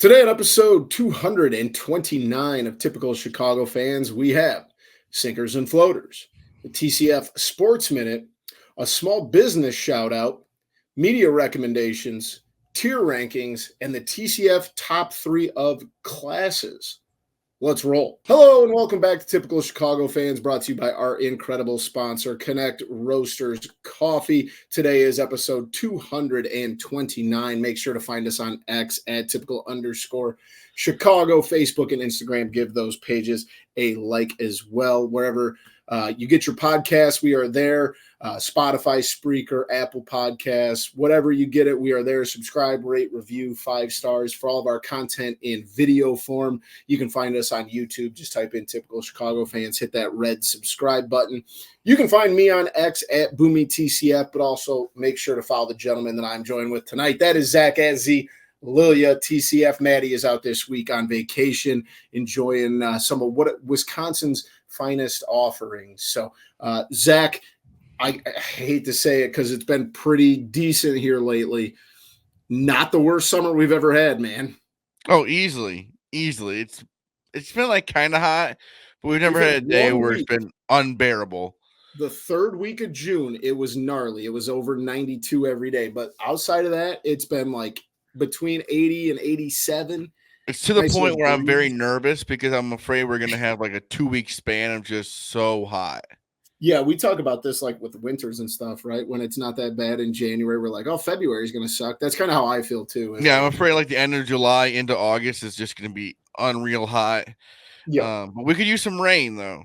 Today on episode 229 of Typical Chicago Fans, we have Sinkers and Floaters, the TCF Sports Minute, a small business shout-out, media recommendations, tier rankings, and the TCF top 3 of classes. Let's roll. Hello and welcome back to Typical Chicago Fans, brought to you by our incredible sponsor, Connect Roasters Coffee. Today is episode 229. Make sure to find us on X at typical_Chicago, Facebook, and Instagram. Give those pages a like as well. Wherever you get your podcasts, we are there. Spotify, Spreaker, Apple Podcasts, whatever you get it, we are there. Subscribe, rate, review, 5 stars for all of our content in video form. You can find us on YouTube. Just type in Typical Chicago Fans, hit that red subscribe button. You can find me on X at BoomyTCF, but also make sure to follow the gentleman that I'm joined with tonight. That is Zach at Z Lilia TCF. Maddie is out this week on vacation, enjoying some of what Wisconsin's finest offerings. So, Zach, I hate to say it because it's been pretty decent here lately. Not the worst summer we've ever had, man. Oh, easily. It's been like kind of hot, but we've never had a day where it's been unbearable. The third week of June, it was gnarly. It was over 92 every day. But outside of that, it's been like between 80 and 87. It's to the point where I'm very nervous because I'm afraid we're going to have like a 2-week span of just so hot. Yeah, we talk about this like with winters and stuff, right? When it's not that bad in January, we're like, oh, February is going to suck. That's kind of how I feel too. Yeah, I'm afraid like the end of July into August is just going to be unreal hot. Yeah, but we could use some rain though.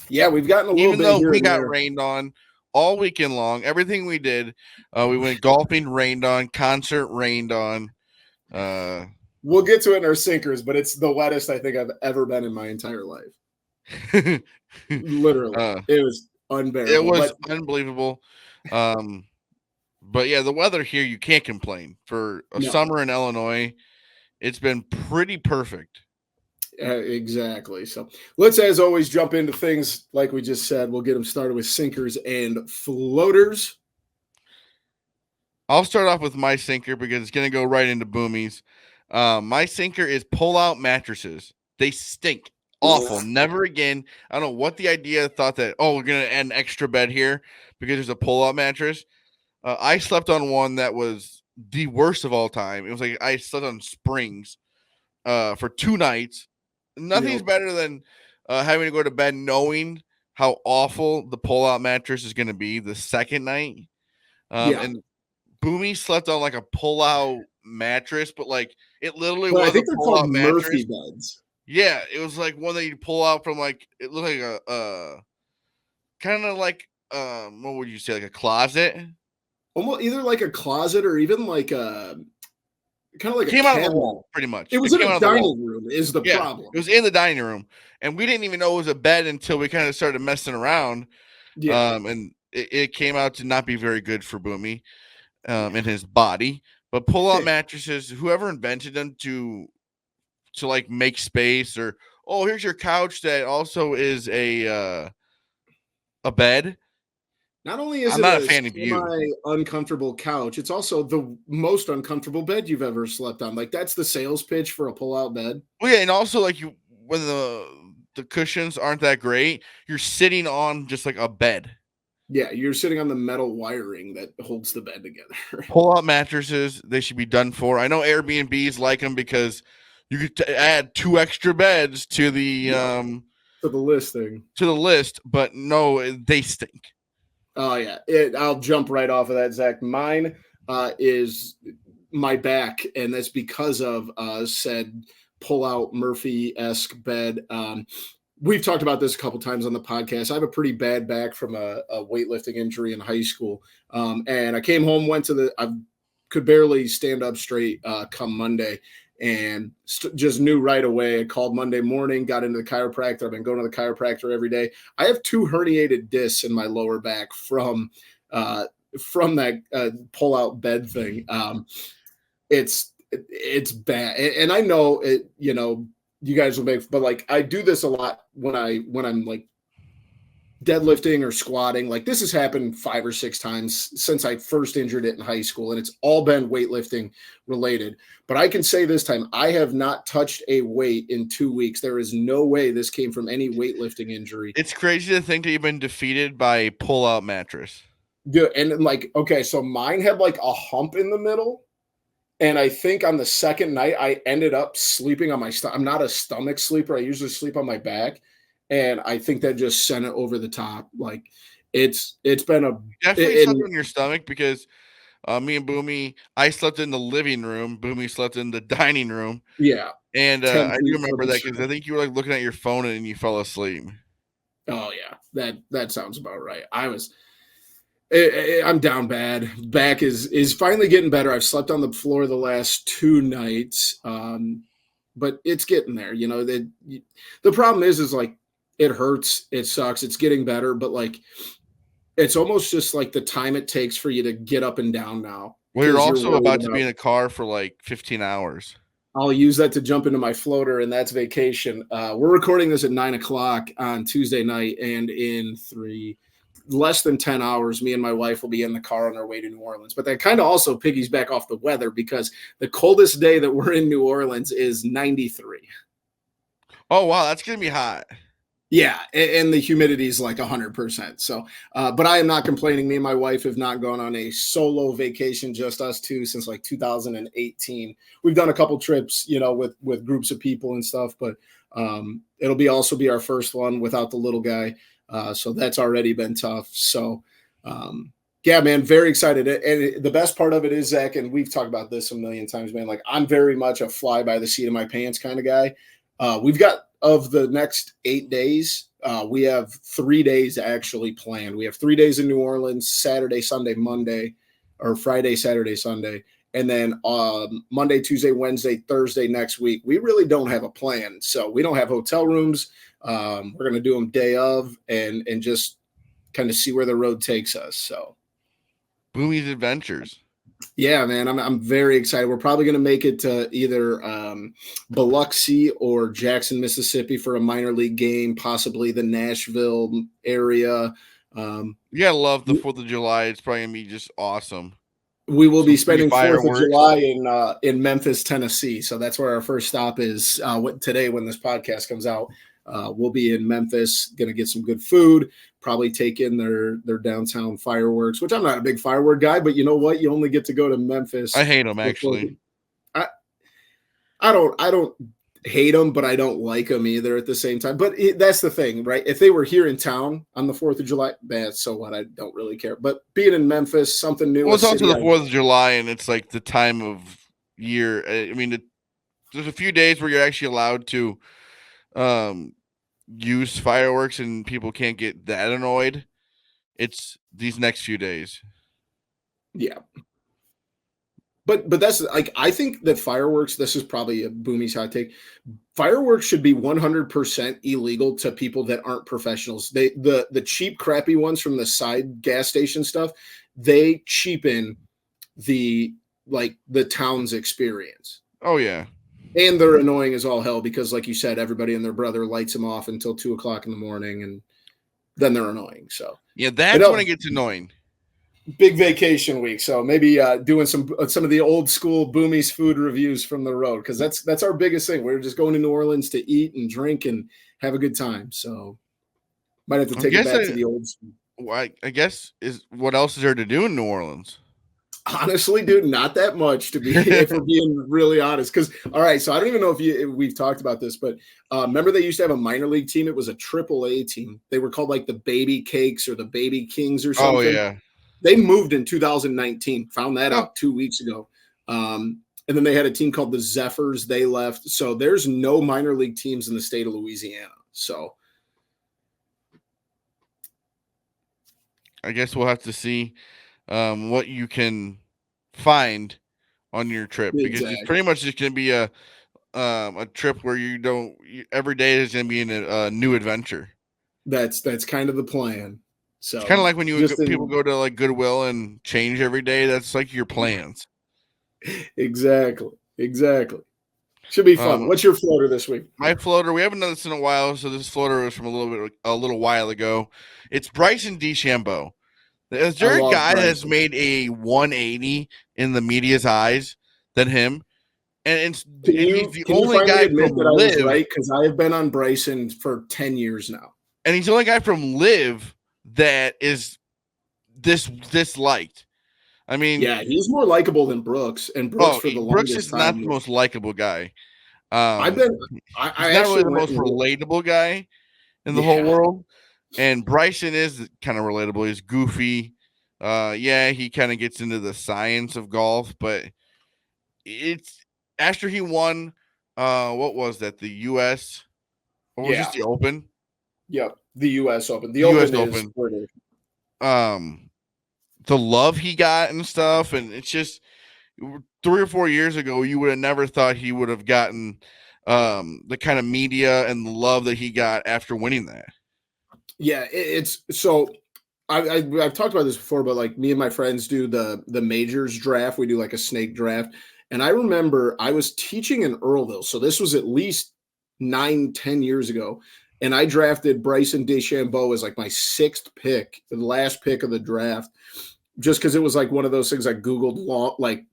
Yeah, we've gotten a little bit. Even though we got rained on all weekend long, everything we did, we went golfing, rained on, concert, rained on. We'll get to it in our sinkers, but it's the wettest I think I've ever been in my entire life. Literally, it was unbearable. It was unbelievable. But yeah, the weather here, you can't complain. For a summer in Illinois, it's been pretty perfect. Exactly. So let's, as always, jump into things like we just said. We'll get them started with sinkers and floaters. I'll start off with my sinker because it's going to go right into Boomies. My sinker is pull-out mattresses. They stink. Awful. Never again. I don't know what the idea thought that, we're going to add an extra bed here because there's a pull-out mattress. I slept on one that was the worst of all time. It was like I slept on springs for 2 nights. Nothing's better than having to go to bed knowing how awful the pull-out mattress is going to be the second night. And Boomy slept on like a pull-out mattress, but like it literally was a pull-out mattress. Murphy beds. Yeah, it was like one that you pull out from like it looked like a kind of like what would you say, like a closet? Almost either like a closet or even like a kind of like came out of the wall, pretty much. It was in a dining room is the problem. It was in the dining room, and we didn't even know it was a bed until we kind of started messing around. Yeah, and it came out to not be very good for Boomy in his body. But pull-out mattresses, whoever invented them to like make space, or here's your couch that also is a bed. Not only is I'm not a fan of you. Uncomfortable couch, it's also the most uncomfortable bed you've ever slept on. Like that's the sales pitch for a pull-out bed. Well, yeah, and also like when the cushions aren't that great, you're sitting on just like a bed. Yeah, you're sitting on the metal wiring that holds the bed together. Pull-out mattresses, they should be done for. I know Airbnbs like them because you could add 2 extra beds to the to the listing. To the list, but no, they stink. Oh yeah, I'll jump right off of that, Zach. Mine is my back, and that's because of said pull-out Murphy-esque bed. We've talked about this a couple times on the podcast. I have a pretty bad back from a weightlifting injury in high school, and I came home, I could barely stand up straight come Monday. And just knew right away. I called Monday morning, got into the chiropractor. I've been going to the chiropractor every day. I have 2 herniated discs in my lower back from that pull-out bed thing. It's bad, and I know it. You know, you guys will make, but like I do this a lot when I'm like deadlifting or squatting. Like this has happened 5 or 6 times since I first injured it in high school, and it's all been weightlifting related. But I can say this time, I have not touched a weight in 2 weeks. There is no way this came from any weightlifting injury. It's crazy to think that you've been defeated by a pull-out mattress. Yeah, and like, okay, so mine had like a hump in the middle. And I think on the second night, I ended up sleeping on my stomach. I'm not a stomach sleeper. I usually sleep on my back. And I think that just sent it over the top. Like it's been a Definitely slept on your stomach because me and Boomy, I slept in the living room. Boomy slept in the dining room. yeah. And I do remember that because I think you were like looking at your phone and you fell asleep. Oh yeah, that sounds about right. I'm down bad. Back is finally getting better. I've slept on the floor the last 2 nights, but it's getting there. You know, the problem is like it hurts, it sucks, it's getting better, but like it's almost just like the time it takes for you to get up and down now. Well, you're also about to be in a car for like 15 hours. I'll use that to jump into my floater, and that's vacation. We're recording this at 9:00 on Tuesday night, and in less than 10 hours, me and my wife will be in the car on our way to New Orleans. But that kind of also piggies back off the weather because the coldest day that we're in New Orleans is 93. Oh, wow. That's going to be hot. Yeah, and the humidity is like 100%. So, but I am not complaining. Me and my wife have not gone on a solo vacation, just us two, since like 2018. We've done a couple trips, you know, with groups of people and stuff, but it'll also be our first one without the little guy. So that's already been tough. So, yeah, man, very excited. And the best part of it is, Zach, and we've talked about this a million times, man, like I'm very much a fly by the seat of my pants kind of guy. We've got, of the next 8 days, we have 3 days actually planned. We have 3 days in New Orleans, Saturday, Sunday, Monday, or Friday, Saturday, Sunday. And then Monday, Tuesday, Wednesday, Thursday next week, we really don't have a plan. So we don't have hotel rooms. We're going to do them day of and just kind of see where the road takes us. So Boomy's Adventures. Yeah, man, I'm very excited. We're probably going to make it to either Biloxi or Jackson, Mississippi for a minor league game, possibly the Nashville area. You gotta love the 4th of July. It's probably gonna be just awesome. We will be spending 4th of July in Memphis, Tennessee. So that's where our first stop is today when this podcast comes out. We'll be in Memphis, going to get some good food, probably take in their downtown fireworks, which I'm not a big firework guy, but you know what? You only get to go to Memphis. I hate them, actually. I don't hate them, but I don't like them either at the same time. But that's the thing, right? If they were here in town on the 4th of July, so what? I don't really care. But being in Memphis, something new. Well, it's also the 4th of July, and it's like the time of year. I mean, there's a few days where you're actually allowed to use fireworks and people can't get that annoyed. It's these next few days. Yeah. But that's like, I think that fireworks, this is probably a Boomy's hot take. Fireworks should be 100% illegal to people that aren't professionals. The cheap, crappy ones from the side gas station stuff, they cheapen the town's experience. Oh, yeah. And they're annoying as all hell because, like you said, everybody and their brother lights them off until 2:00 in the morning, and then they're annoying. So yeah, that's when it gets annoying. Big vacation week, so maybe doing some of the old school Boomy's food reviews from the road, because that's our biggest thing. We're just going to New Orleans to eat and drink and have a good time. So might have to take it back to the old school. I guess what else is there to do in New Orleans? Honestly, dude, not that much, if we're being really honest. Because, all right, so I don't even know if we've talked about this, but remember they used to have a minor league team? It was a AAA team. They were called like the Baby Cakes or the Baby Kings or something. Oh, yeah. They moved in 2019. Found that out 2 weeks ago. And then they had a team called the Zephyrs. They left. So there's no minor league teams in the state of Louisiana. So I guess we'll have to see what you can find on your trip, because it's pretty much just going to be a trip where every day is going to be in a new adventure. That's kind of the plan. So it's kind of like when people go to like Goodwill and change every day. That's like your plans. Exactly. Should be fun. What's your floater this week? My floater, we haven't done this in a while, so this floater was from a little while ago. It's Bryson DeChambeau. Is I there a love guy that has Bryson. made a 180 in the media's eyes than him? And he's the Can you only finally guy admit from that I was Live, right? Because I have been on Bryson for 10 years now. and he's the only guy from Live that is this liked. I mean, Yeah, he's more likable than Brooks, and Brooks for the Brooks longest is not time. the most likable guy. I've Um, been. he's I not really actually the went most and relatable guy in the whole yeah, world. And Bryson is kind of relatable. He's goofy. Yeah, he kind of gets into the science of golf, but it's after he won. What was that? The U.S. or was this yeah, the Open? yep. The U.S. Open. The The U.S. Open is Open. British. The love he got and stuff, and it's just 3 or 4 years ago, you would have never thought he would have gotten the kind of media and the love that he got after winning that. Yeah, it's so. I've talked about this before, but like me and my friends do the majors draft. We do like a snake draft, and I remember I was teaching in Earlville, so this was at least 9-10 years ago, and I drafted Bryson DeChambeau as like my sixth pick, the last pick of the draft, just because it was like one of those things I Googled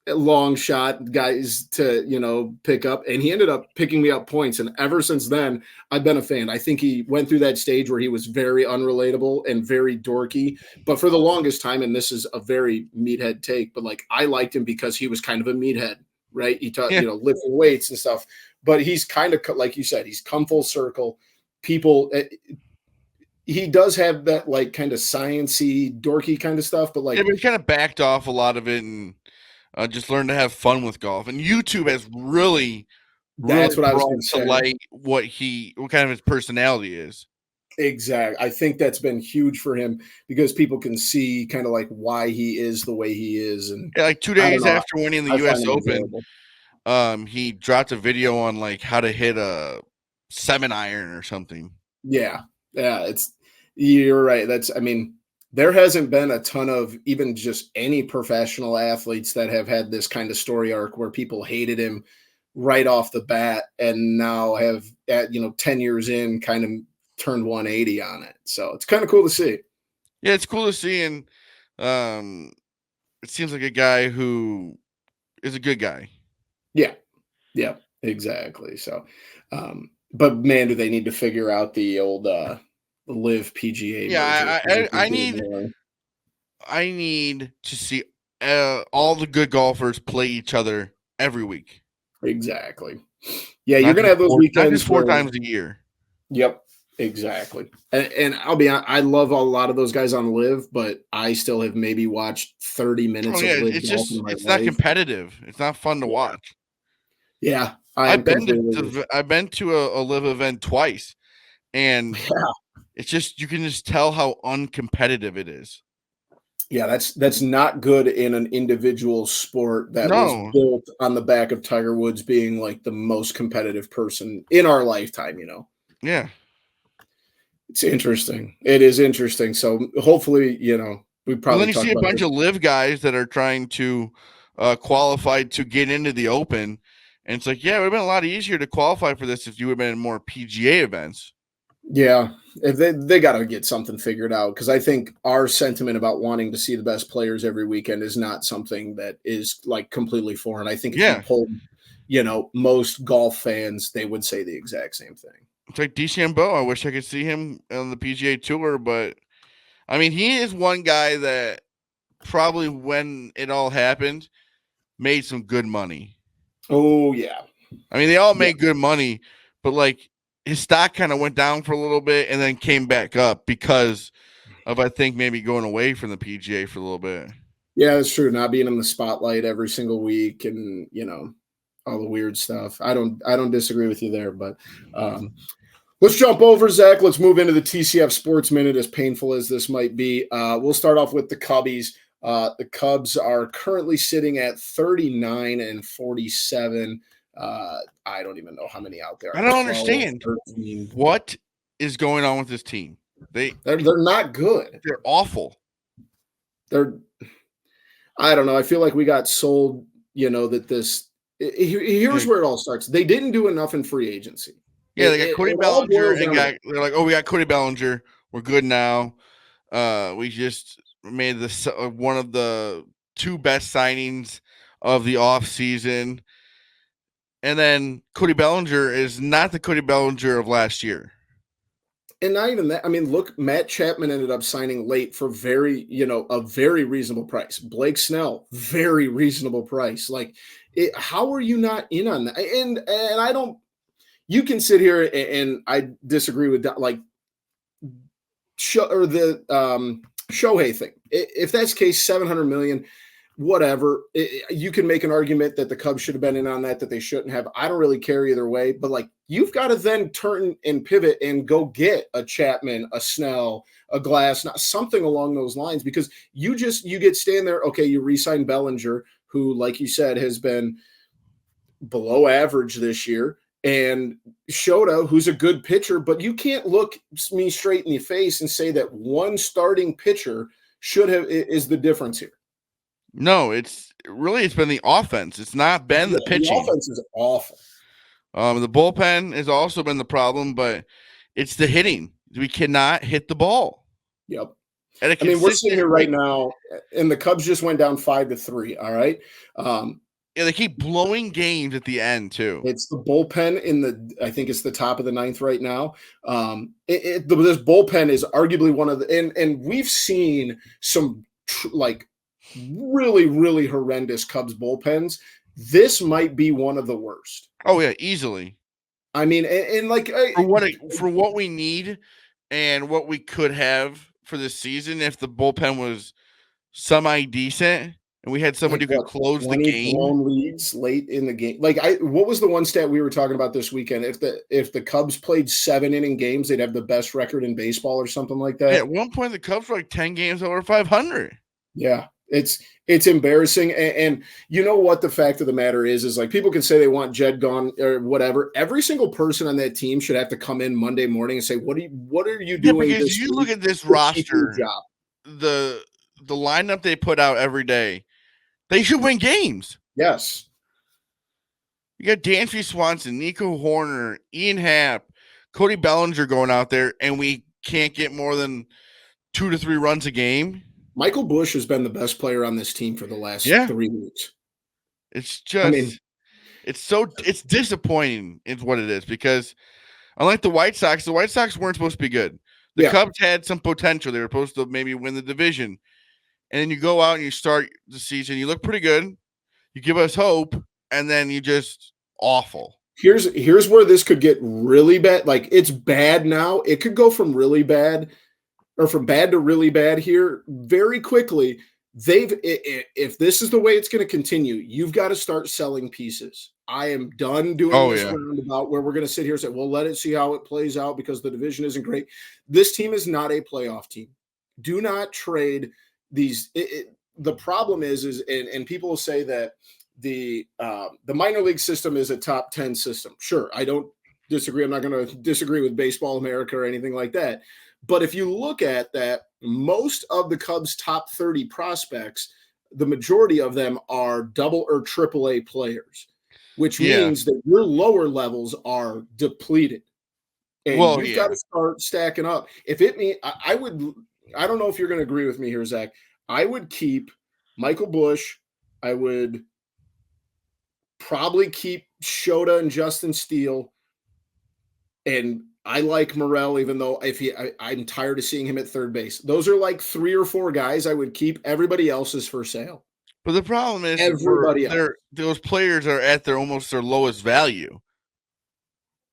long shot guys to pick up, and he ended up picking me up points, and ever since then I've been a fan. I think he went through that stage where he was very unrelatable and very dorky, but for the longest time, and this is a very meathead take, but like I liked him because he was kind of a meathead, right? He taught lifting weights and stuff, but he's kind of like you said, he's come full circle. People he does have that like kind of sciencey dorky kind of stuff, but like but he kind of backed off a lot of it and just learned to have fun with golf. And YouTube has really that's what I was brought going to to say. light what kind of his personality is. Exactly. I think that's been huge for him because people can see kind of like why he is the way he is. And like 2 days after winning the I U.S. find Open, he dropped a video on like how to hit a 7-iron or something. Yeah. You're right. There hasn't been a ton of even just any professional athletes that have had this kind of story arc where people hated him right off the bat and now have at 10 years in kind of turned 180 on it. So it's kind of cool to see. Yeah, it's cool to see, and it seems like a guy who is a good guy. Yeah, exactly. So but man, do they need to figure out the old Live PGA merger. I need to see all the good golfers play each other every week. Exactly. Yeah, you're gonna have those weekends. Not just 4 times a year. Yep, exactly. And I'll be honest, I love a lot of those guys on Live, but I still have maybe watched 30 minutes of Live golf in my life. It's not competitive. It's not fun to watch. Yeah, I've been to a Live event twice, and it's just you can just tell how uncompetitive it is. Yeah, that's not good in an individual sport that was built on the back of Tiger Woods being like the most competitive person in our lifetime, Yeah. It's interesting. It is interesting. So hopefully, we probably then you see a bunch of Live guys that are trying to qualify to get into the Open. And it's like, yeah, it would have been a lot easier to qualify for this if you would have been in more PGA events. Yeah, if they got to get something figured out because I think our sentiment about wanting to see the best players every weekend is not something that is like completely foreign. I think if you polled, most golf fans, they would say the exact same thing. It's like DeChambeau. I wish I could see him on the PGA Tour, but I mean, he is one guy that probably when it all happened made some good money. Oh yeah, I mean, they all made good money, but like his stock kind of went down for a little bit and then came back up because of I think maybe going away from the PGA for a little bit. Yeah, that's true. Not being in the spotlight every single week and all the weird stuff. I don't disagree with you there, but let's jump over, Zach. Let's move into the TCF Sports Minute, as painful as this might be. We'll start off with the Cubbies. The Cubs are currently sitting at 39-47. I don't even know how many out there. I don't understand 13. What is going on with this team. They're not good. They're awful. I don't know. I feel like we got sold, that this Here's where it all starts. They didn't do enough in free agency. Yeah, they got Cody It all Bellinger boils and down. they're like, oh, we got Cody Bellinger. We're good now. We just made this one of the 2 best signings of the off season. And then Cody Bellinger is not the Cody Bellinger of last year. And not even that. I mean, look, Matt Chapman ended up signing late for a very reasonable price. Blake Snell, very reasonable price. Like, how are you not in on that? And I don't. You can sit here and I disagree with that. Like, Shohei thing. If that's the case, 700 million. Whatever. You can make an argument that the Cubs should have been in on that they shouldn't have. I don't really care either way. But like, you've got to then turn and pivot and go get a Chapman, a Snell, a Glass, something along those lines, because you get stand there. Okay, you re-sign Bellinger, who, like you said, has been below average this year, and Shota, who's a good pitcher, but you can't look me straight in the face and say that one starting pitcher is the difference here. No, it's been the offense. It's not been the pitching. The offense is awful. The bullpen has also been the problem, but it's the hitting. We cannot hit the ball. Yep. I mean, we're sitting here right now, and the Cubs just went down 5-3. All right. Yeah, they keep blowing games at the end too. It's the bullpen I think it's the top of the 9th right now. This bullpen is arguably one of the, and we've seen some really, really horrendous Cubs bullpens. This might be one of the worst. Oh yeah, easily. I mean, and like for what we need and what we could have for this season, if the bullpen was semi decent and we had somebody who could close the game. Blown leads late in the game. Like what was the one stat we were talking about this weekend? If the Cubs played 7-inning games, they'd have the best record in baseball or something like that. Yeah, at one point the Cubs were like 10 games over 500. Yeah. It's embarrassing. And you know what the fact of the matter is like, people can say they want Jed gone or whatever. Every single person on that team should have to come in Monday morning and say, what are you doing? Yeah, because you look at this roster, the lineup they put out every day, they should win games. Yes. You got Dansby Swanson, Nico Horner, Ian Happ, Cody Bellinger going out there, and we can't get more than 2 to 3 runs a game. Michael Busch has been the best player on this team for the last 3 weeks. It's just, it's disappointing is what it is, because unlike the White Sox weren't supposed to be good. The Cubs had some potential. They were supposed to maybe win the division. And then you go out and you start the season, you look pretty good. You give us hope, and then you just awful. Here's where this could get really bad. Like, it's bad now. It could go from really bad or from bad to really bad here very quickly. If this is the way it's going to continue, you've got to start selling pieces. I am done doing this roundabout where we're going to sit here and say, well, let it see how it plays out because the division isn't great. This team is not a playoff team. Do not trade these. The problem is and people will say that the minor league system is a top 10 system. Sure, I don't disagree. I'm not going to disagree with Baseball America or anything like that. But if you look at that, most of the Cubs' top 30 prospects, the majority of them are double or triple A players, which means that your lower levels are depleted. And you've got to start stacking up. If it means I don't know if you're going to agree with me here, Zach. I would keep Michael Busch. I would probably keep Shota and Justin Steele. And I like Morel, even though I'm tired of seeing him at third base. Those are like 3 or 4 guys I would keep. Everybody else is for sale. But the problem is those players are at their lowest value.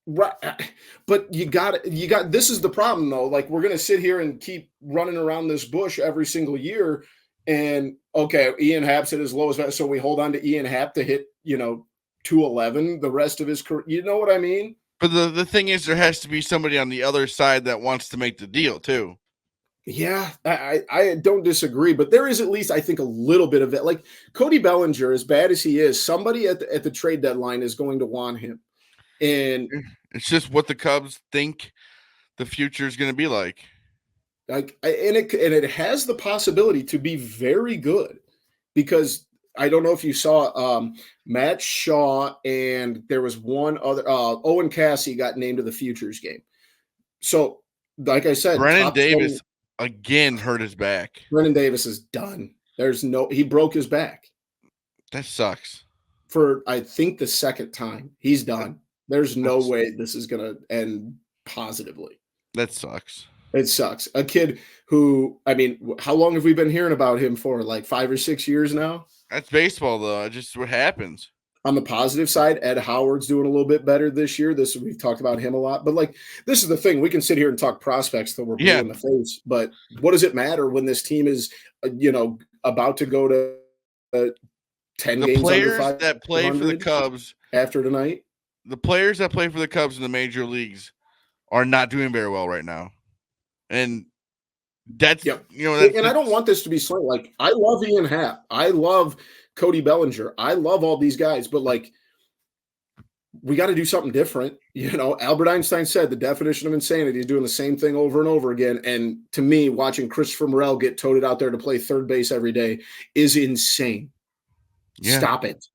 Right. But you got this is the problem though. Like, we're going to sit here and keep running around this bush every single year. And okay, Ian Happ's at his lowest value. So we hold on to Ian Happ to hit, 211 the rest of his career. You know what I mean? But the thing is, there has to be somebody on the other side that wants to make the deal too. Yeah, I don't disagree, but there is at least, I think, a little bit of it. Like Cody Bellinger, as bad as he is, somebody at the trade deadline is going to want him. And it's just what the Cubs think the future is going to be like. It has the possibility to be very good, because I don't know if you saw Matt Shaw and there was one other. Owen Cassie got named to the futures game. So, like I said, Brennan top 20, Davis again hurt his back. Brennan Davis is done. He broke his back That sucks. for I think the second time. He's done. There's no way this is going to end positively. That sucks. It sucks. A kid who, I mean, how long have we been hearing about him for? Like 5 or 6 years now? That's baseball, though. It's just what happens. On the positive side, Ed Howard's doing a little bit better this year. We've talked about him a lot. But, like, this is the thing. We can sit here and talk prospects till we're blue in the face. But what does it matter when this team is, about to go to 10 games under 500? The players that play for the Cubs after tonight? The players that play for the Cubs in the major leagues are not doing very well right now. And that's, and I don't want this to be slight. Like, I love Ian Happ. I love Cody Bellinger. I love all these guys, but like, we got to do something different. Albert Einstein said the definition of insanity is doing the same thing over and over again. And to me, watching Christopher Morel get toted out there to play third base every day is insane. Yeah. Stop it.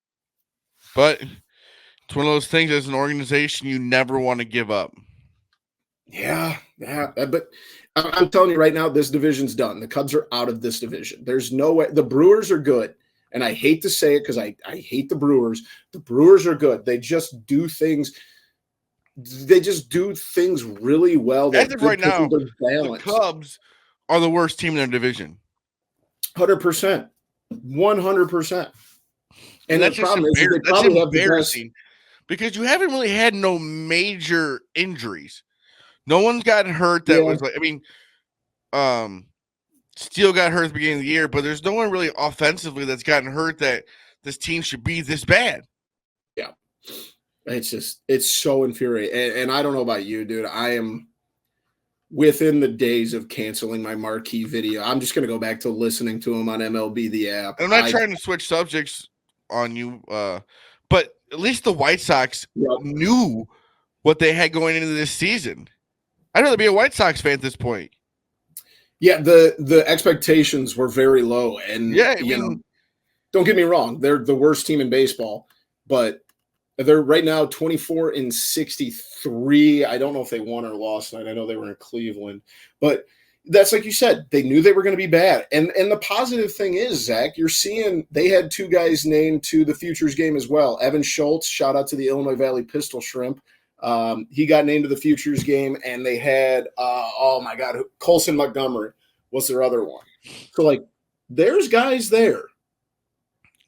But it's one of those things as an organization you never want to give up. Yeah. But I'm telling you right now, this division's done. The Cubs are out of this division. There's no way. The Brewers are good. And I hate to say it because I hate the Brewers. The Brewers are good. They just do things. They just do things really well. As of right now, the Cubs are the worst team in their division. 100%. 100%. And that's the problem is they probably have the best. Because you haven't really had no major injuries. No one's gotten hurt that was like, Steele got hurt at the beginning of the year, but there's no one really offensively that's gotten hurt that this team should be this bad. Yeah. It's so infuriating. And I don't know about you, dude. I am within the days of canceling my marquee video. I'm just going to go back to listening to him on MLB, the app. I'm not trying to switch subjects on you, but at least the White Sox knew what they had going into this season. I'd rather be a White Sox fan at this point. Yeah, the expectations were very low. And, don't get me wrong. They're the worst team in baseball. But they're right now 24-63. I don't know if they won or lost tonight. I know they were in Cleveland. But that's like you said. They knew they were going to be bad. And the positive thing is, Zach, you're seeing they had two guys named to the Futures game as well. Evan Schultz, shout out to the Illinois Valley Pistol Shrimp. He got named to the Futures game, and they had, Colson Montgomery was their other one. So, like, there's guys there.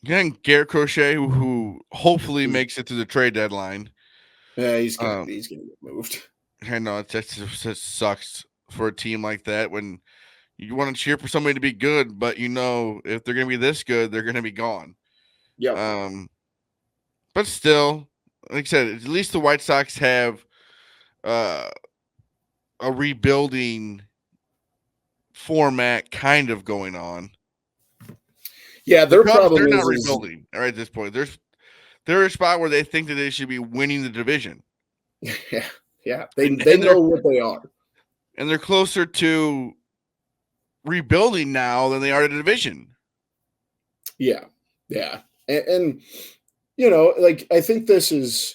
Yeah, and Garrett Crochet, who hopefully makes it to the trade deadline. Yeah, he's gonna get moved. I know it just sucks for a team like that when you want to cheer for somebody to be good, but if they're gonna be this good, they're gonna be gone. Yeah. But still. Like I said, at least the White Sox have a rebuilding format kind of going on. Yeah, they're not rebuilding right at this point. They're a spot where they think that they should be winning the division. Yeah. They know what they are. And they're closer to rebuilding now than they are to the division. Yeah. And I think this is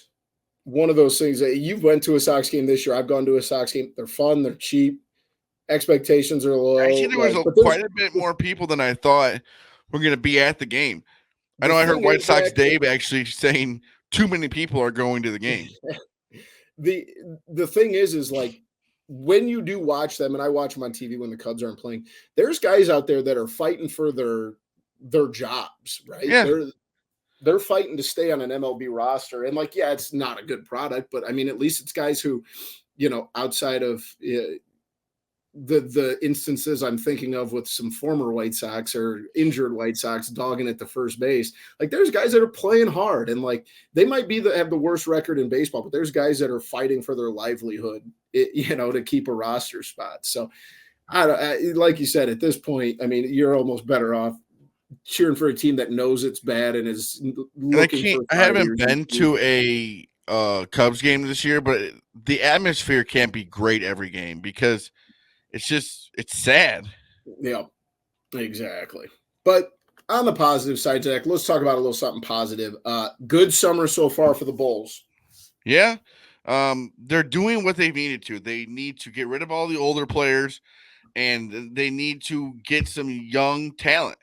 one of those things that you went to a Sox game this year. I've gone to a Sox game. They're fun. They're cheap. Expectations are low. Actually, there was quite a bit more people than I thought were going to be at the game. I know I heard White Sox Dave actually saying too many people are going to the game. The thing is like when you do watch them, and I watch them on TV when the Cubs aren't playing, there's guys out there that are fighting for their jobs, right? Yeah. They're fighting to stay on an MLB roster. And it's not a good product, but I mean, at least it's guys who, outside of the instances I'm thinking of with some former White Sox or injured White Sox dogging at the first base, like there's guys that are playing hard and they might have the worst record in baseball, but there's guys that are fighting for their livelihood, to keep a roster spot. So like you said, at this point, I mean, you're almost better off cheering for a team that knows it's bad and is looking I haven't been to a Cubs game this year, but the atmosphere can't be great every game because it's sad. Yeah, exactly. But On the positive side, Jack, let's talk about a little something positive. Good summer so far for the Bulls. Yeah. They're doing what they needed to. They need to get rid of all the older players, and they need to get some young talent.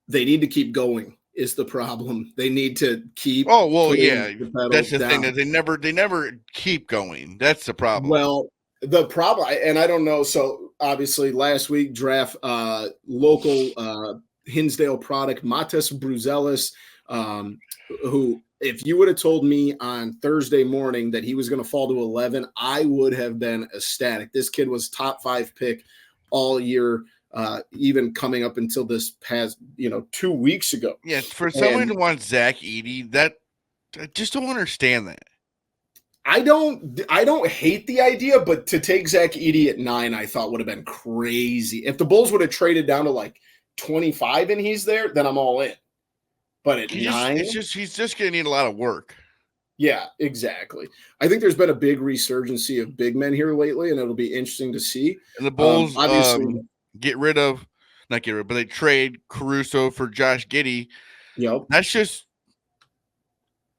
They need to keep going is the problem. They need to keep The that's pedal the thing, down. that they never keep going. That's the problem. Well, the problem, and I don't know. So obviously, last week draft local Hinsdale product Matas Bruzelis, who if you would have told me on Thursday morning that he was going to fall to 11, I would have been ecstatic. This kid was top 5 pick all year, even coming up until this past 2 weeks ago. Yeah, for someone to want Zach Edey, that I just don't understand that. I don't hate the idea, but to take Zach Edey at 9, I thought would have been crazy. If the Bulls would have traded down to like 25 and he's there, then I'm all in. But at 9, he's just going to need a lot of work. Yeah, exactly. I think there's been a big resurgency of big men here lately, and it'll be interesting to see. And the Bulls obviously but they trade Caruso for Josh Giddey. Yep. That's just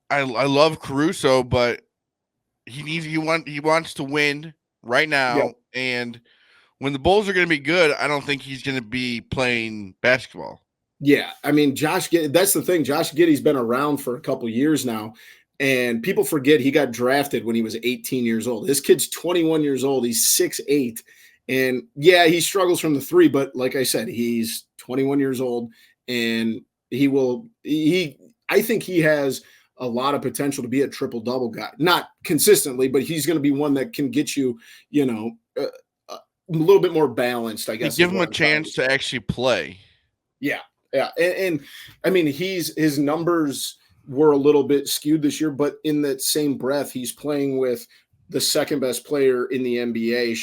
I love Caruso, but he wants to win right now. Yep. And when the Bulls are going to be good, I don't think he's going to be playing basketball. Yeah, I mean, that's the thing. Josh Giddey's been around for a couple years now, and people forget he got drafted when he was 18 years old. This kid's 21 years old. He's 6'8", and yeah, he struggles from the 3, but like I said, he's 21 years old, and I think he has a lot of potential to be a triple-double guy. Not consistently, but he's going to be one that can get you, a little bit more balanced, I guess. Give him a chance to actually play. Yeah. Yeah. And I mean, his numbers were a little bit skewed this year, but in that same breath, he's playing with the second best player in the NBA,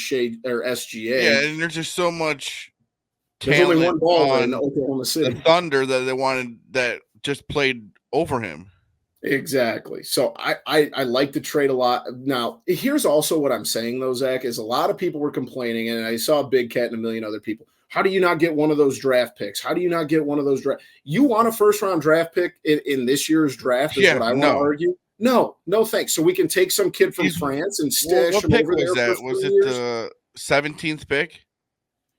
SGA. Yeah. And there's just so much There's only one ball in Oklahoma City. The Thunder that just played over him. Exactly. So I like the trade a lot. Now, here's also what I'm saying, though, Zach, is a lot of people were complaining, and I saw Big Cat and a million other people. How do you not get one of those draft picks? How do you not get one of those draft? You want a first-round draft pick in this year's draft is what I want to argue? No, thanks. So we can take some kid from France and stash him over there. Was it the 17th pick?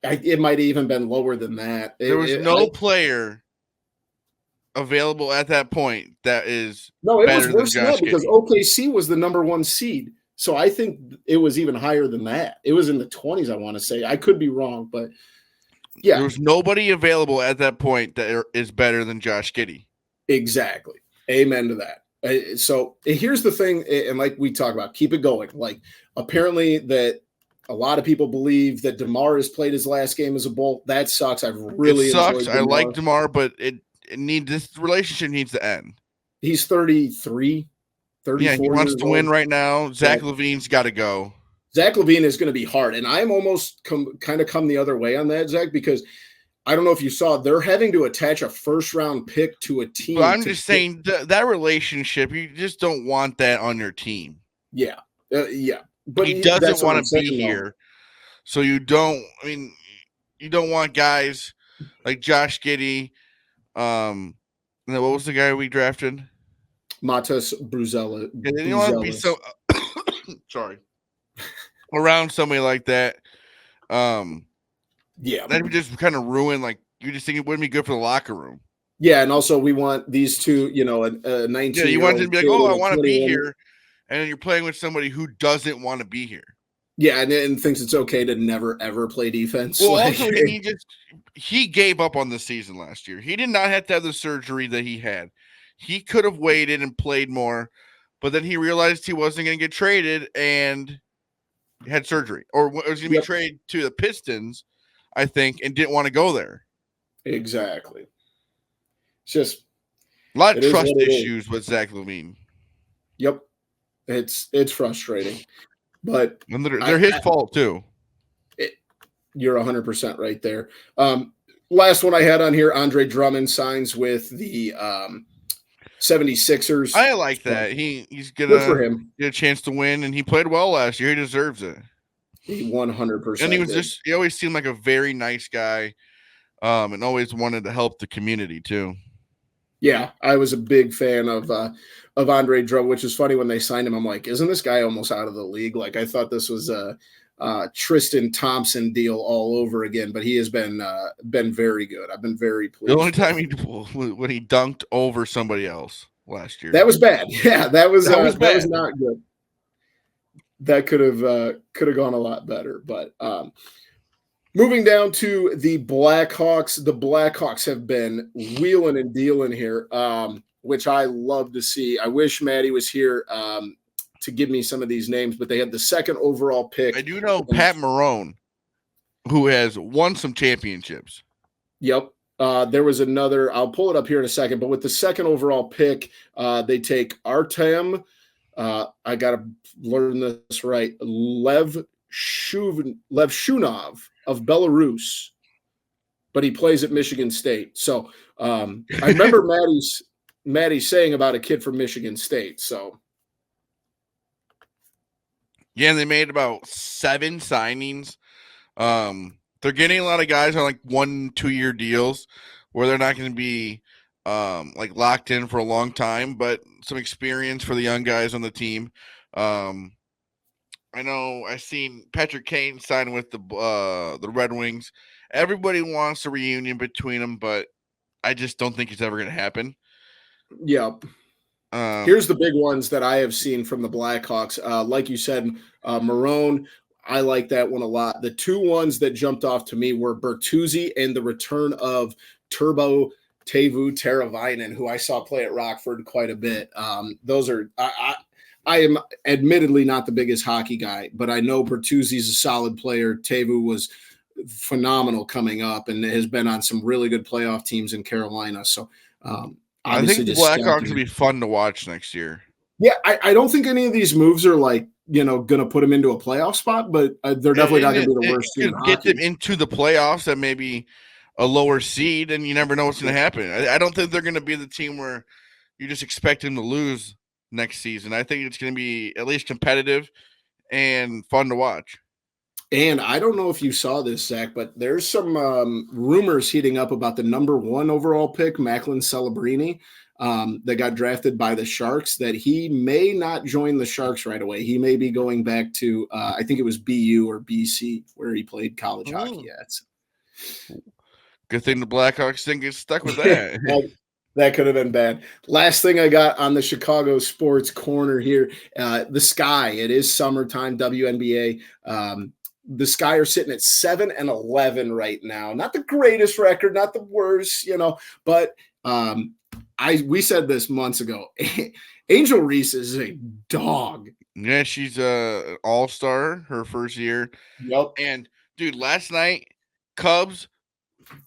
It might have even been lower than that. There was no player available at that point that is it was worse than that because OKC was the number 1 seed. So I think it was even higher than that. It was in the 20s, I want to say. I could be wrong, but yeah. There was nobody available at that point that is better than Josh Giddey. Exactly. Amen to that. So here's the thing, and like we talk about, keep it going. Like apparently that a lot of people believe that DeMar has played his last game as a Bull. That sucks. It sucks. I like DeMar, but this relationship needs to end. He's 33, 34. Yeah, he wants to win right now. Zach LaVine's got to go. Zach LaVine is going to be hard, and I'm almost come the other way on that, Zach, because I don't know if you saw they're having to attach a first-round pick to a team. But I'm just saying that relationship, you just don't want that on your team. Yeah, yeah. But he doesn't want to be here, so you don't. I mean, you don't want guys like Josh Giddey. And then what was the guy we drafted? Matas Bruzelis. And then you want to be so sorry around somebody like that. Yeah, that would just kind of ruin. Like you just think it wouldn't be good for the locker room. Yeah, and also we want these two, a 19. Yeah, you want them to be like, oh, I want to be here, and then you're playing with somebody who doesn't want to be here. Yeah, and thinks it's okay to never ever play defense. Well, also he gave up on the season last year. He did not have to have the surgery that he had. He could have waited and played more, but then he realized he wasn't going to get traded and had surgery, or was going to be traded to the Pistons, I think, and didn't want to go there. Exactly. It's just a lot of trust issues with Zach LaVine. Yep, it's frustrating. But they're his fault too. You're 100% right there. Last one I had on here, Andre Drummond signs with the 76ers. I like that. He's going to get a chance to win, and he played well last year. He deserves it. He 100%. And he always seemed like a very nice guy. and always wanted to help the community too. Yeah, I was a big fan of Andre Drummond, which is funny when they signed him. I'm like, isn't this guy almost out of the league? Like I thought this was a Tristan Thompson deal all over again, but he has been very good. I've been very The only pleased. time when he dunked over somebody else last year. That was bad. Yeah, that was bad. not good. That could have gone a lot better. But moving down to the Blackhawks, the Blackhawks have been wheeling and dealing here, which I love to see. I wish Maddie was here to give me some of these names, but they had the second overall pick. I do know Pat Marone, who has won some championships. Yep. There was another, I'll pull it up here in a second, but with the second overall pick, they take Artem. I got to learn this right. Lev Shunov of Belarus, but he plays at Michigan State. So I remember Maddie saying about a kid from Michigan State. So yeah, they made about 7 signings. They're getting a lot of guys on like 1-2 year deals where they're not going to be like locked in for a long time, but some experience for the young guys on the team. I know I've seen Patrick Kane sign with the Red Wings. Everybody wants a reunion between them, but I just don't think it's ever going to happen. Yep. Here's the big ones that I have seen from the Blackhawks. Like you said, Marone, I like that one a lot. The two ones that jumped off to me were Bertuzzi and the return of Turbo Teuvo Teravainen, who I saw play at Rockford quite a bit. Those are I am admittedly not the biggest hockey guy, but I know Bertuzzi's a solid player. Teuvo was phenomenal coming up and has been on some really good playoff teams in Carolina. So I think the Blackhawks will be fun to watch next year. Yeah, I don't think any of these moves are like, going to put them into a playoff spot, but they're definitely not going to be the worst team. Get them into the playoffs and maybe a lower seed, and you never know what's going to happen. I don't think they're going to be the team where you just expect them to lose next season. I think it's going to be at least competitive and fun to watch. And I don't know if you saw this, Zach, but there's some rumors heating up about the number 1 overall pick, Macklin Celebrini, that got drafted by the Sharks, that he may not join the Sharks right away. He may be going back to, I think it was BU or BC, where he played college hockey at. Good thing the Blackhawks didn't get stuck with that. That could have been bad. Last thing I got on the Chicago sports corner here, the Sky. It is summertime, WNBA. The Sky are sitting at 7-11 right now. Not the greatest record, not the worst, but we said this months ago. Angel Reese is a dog. Yeah, she's an all-star her first year. Yep. And dude, last night, Cubs,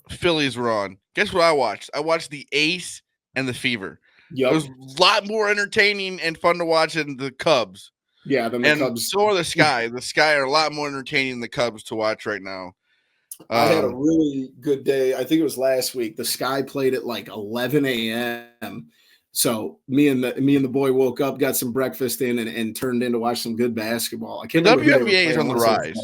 Phillies were on. Guess what I watched? I watched the Ace and the Fever. Yep. It was a lot more entertaining and fun to watch than the Cubs. Yeah, than the Cubs. So are the Sky. The Sky are a lot more entertaining than the Cubs to watch right now. I had a really good day. I think it was last week. The Sky played at like 11 a.m. So me and the boy woke up, got some breakfast in, and turned in to watch some good basketball. I can't remember. WNBA is on the rise.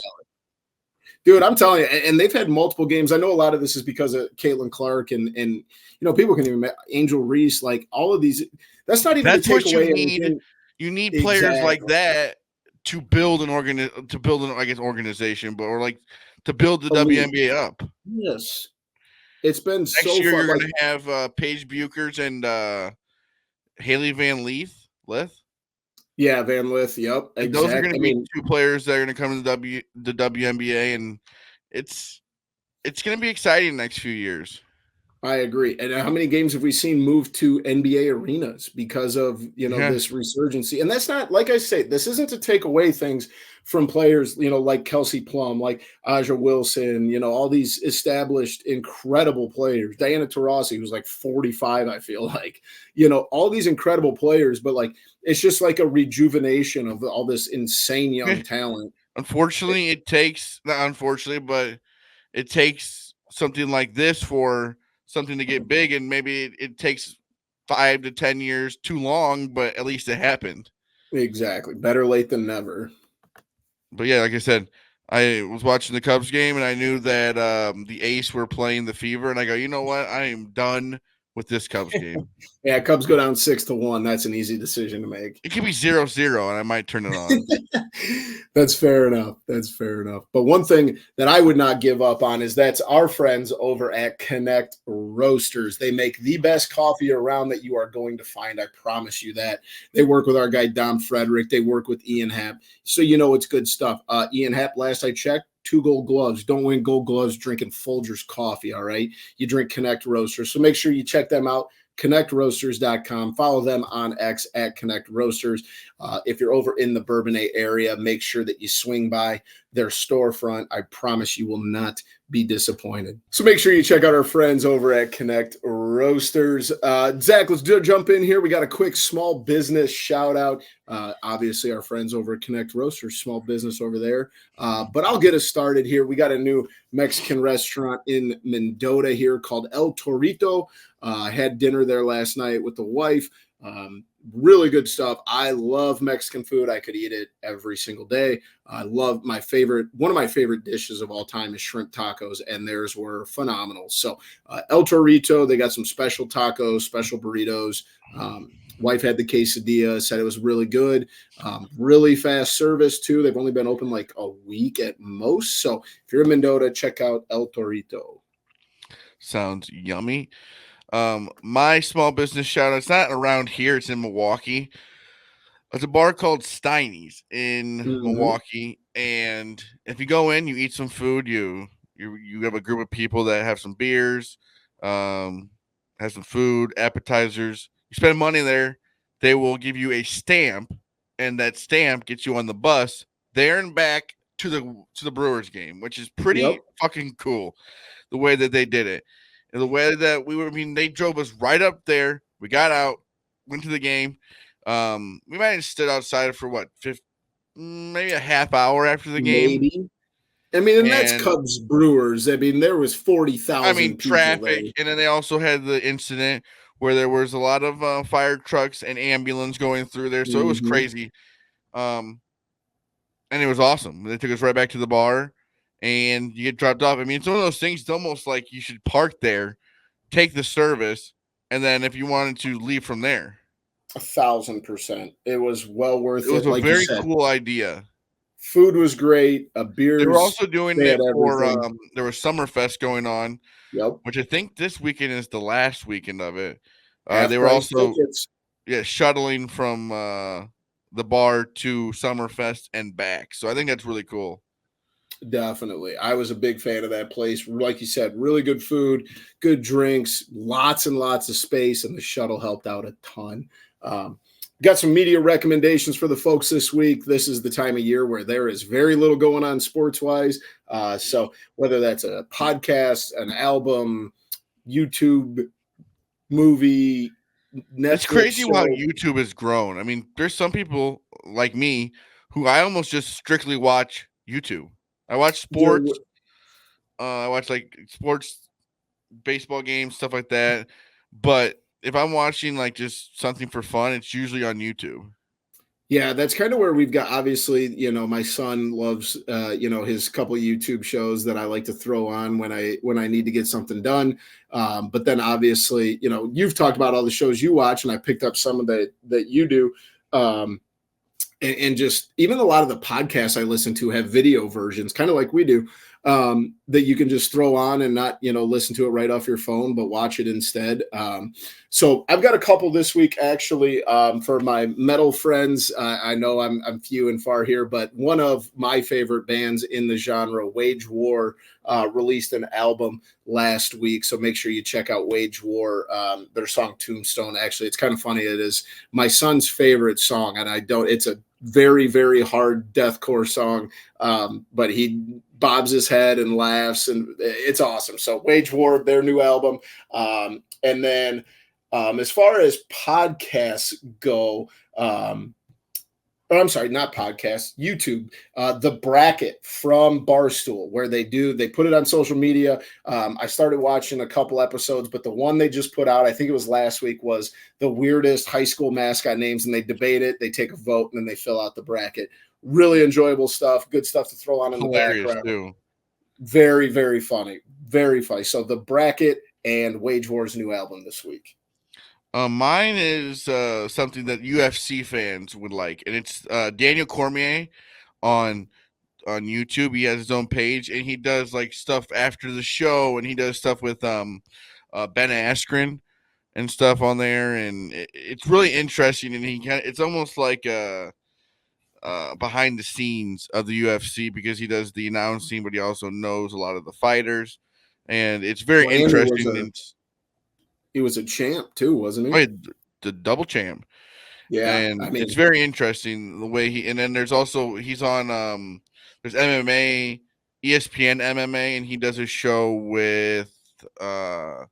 Dude, I'm telling you, and they've had multiple games. I know a lot of this is because of Caitlin Clark and people can even Angel Reese, like all of these. That's not even to take away anything. You need players like that to build an organization, but or like to build the WNBA up. Yes, it's been next so year. Fun. You're going to have Paige Buchers and Haley Van Lith. Yeah, Van Lith. Yep, exactly. Those are going to be 2 players that are going to come to the WNBA, and it's going to be exciting the next few years. I agree. And how many games have we seen move to NBA arenas because of, this resurgency? And that's not, like I say, this isn't to take away things from players, like Kelsey Plum, like Aja Wilson, all these established incredible players. Diana Taurasi, who's like 45, I feel like, all these incredible players, but like, it's just like a rejuvenation of all this insane young talent. Unfortunately, it takes something like this for something to get big, and maybe it takes 5 to 10 years too long, but at least it happened. Exactly. Better late than never. But yeah, like I said, I was watching the Cubs game and I knew that the Ace were playing the Fever, and I go, you know what? I am done with this Cubs game. Yeah, Cubs go down 6-1. That's an easy decision to make. It could be 0-0, and I might turn it on. That's fair enough. That's fair enough. But one thing that I would not give up on is that's our friends over at Connect Roasters. They make the best coffee around that you are going to find. I promise you that. They work with our guy, Dom Frederick. They work with Ian Happ. So you know it's good stuff. Ian Happ, last I checked, 2 gold gloves. Don't win gold gloves drinking Folgers coffee, all right? You drink Connect Roasters. So make sure you check them out. ConnectRoasters.com. Follow them on X at Connect Roasters. If you're over in the Bourbonnais area, make sure that you swing by their storefront. I promise you will not be disappointed. So make sure you check out our friends over at Connect Roasters. Zach, let's jump in here. We got a quick small business shout out. Obviously, our friends over at Connect Roasters, small business over there. But I'll get us started here. We got a new Mexican restaurant in Mendota here called El Torito. I had dinner there last night with the wife. Really good stuff. I love Mexican food. I could eat it every single day. I love one of my favorite dishes of all time is shrimp tacos, and theirs were phenomenal. So El Torito, they got some special tacos, special burritos. Wife had the quesadilla, said it was really good. Really fast service too. They've only been open like a week at most. So if you're in Mendota, check out El Torito. Sounds yummy. My small business shout out, it's not around here, it's in Milwaukee. It's a bar called Steiny's in Milwaukee, and if you go in, you eat some food, you have a group of people that have some beers, have some food, appetizers. You spend money there, they will give you a stamp, and that stamp gets you on the bus there and back to the Brewers game, which is pretty fucking cool the way that they did it. And the way that they drove us right up there. We got out, went to the game. We might have stood outside for maybe a half hour after the game. Maybe. I mean, and that's Cubs Brewers. I mean, there was 40,000 people traffic, there. and then they also had the incident where there was a lot of fire trucks and ambulance going through there. So it was crazy. And it was awesome. They took us right back to the bar. And you get dropped off. I mean, it's one of those things. It's almost like you should park there, take the service, and then if you wanted to leave from there. 1,000%. It was well worth it. It was a very cool idea. Food was great. Beers. They were also doing it for there was Summerfest going on. Yep. Which I think this weekend is the last weekend of it. They were also shuttling from the bar to Summerfest and back. So I think that's really cool. Definitely. I was a big fan of that place. Like you said, really good food, good drinks, lots and lots of space, and the shuttle helped out a ton. Got some media recommendations for the folks this week. This is the time of year where there is very little going on sports-wise. So whether that's a podcast, an album, YouTube, movie, Netflix. It's crazy how YouTube has grown. I mean, there's some people like me who I almost just strictly watch YouTube. I watch sports. I watch like sports, baseball games, stuff like that. But if I'm watching like just something for fun, it's usually on YouTube. Yeah, that's kind of where we've got, obviously, my son loves, his couple of YouTube shows that I like to throw on when I need to get something done. But then obviously, you've talked about all the shows you watch, and I picked up some of that you do. And just even a lot of the podcasts I listen to have video versions, kind of like we do, that you can just throw on and not, listen to it right off your phone, but watch it instead. So I've got a couple this week, actually, for my metal friends. I know I'm few and far here, but one of my favorite bands in the genre, Wage War, released an album last week. So make sure you check out Wage War. Their song Tombstone. Actually, it's kind of funny. It is my son's favorite song, and it's a very, very hard deathcore song. But he bobs his head and laughs, and it's awesome. So Wage War, their new album. And then as far as podcasts go, I'm sorry, not podcasts, YouTube, The Bracket from Barstool, where they put it on social media. I started watching a couple episodes, but the one they just put out, I think it was last week, was the weirdest high school mascot names, and they debate it. They take a vote, and then they fill out the bracket. really enjoyable stuff. Good stuff to throw on in the Hilarious background. too. Very, very funny. Very funny. So the Bracket and Wage War's new album this week. Mine is something that UFC fans would like, and it's Daniel Cormier on YouTube. He has his own page, and he does like stuff after the show, and he does stuff with Ben Askren and stuff on there, and it's really interesting. And it's almost like behind the scenes of the UFC because he does the announcing, but he also knows a lot of the fighters, and it's very interesting. He was a champ too, wasn't he? Oh, the double champ. Yeah, And I mean, it's very interesting the way and then there's also he's on there's MMA, ESPN MMA, and he does a show with Chael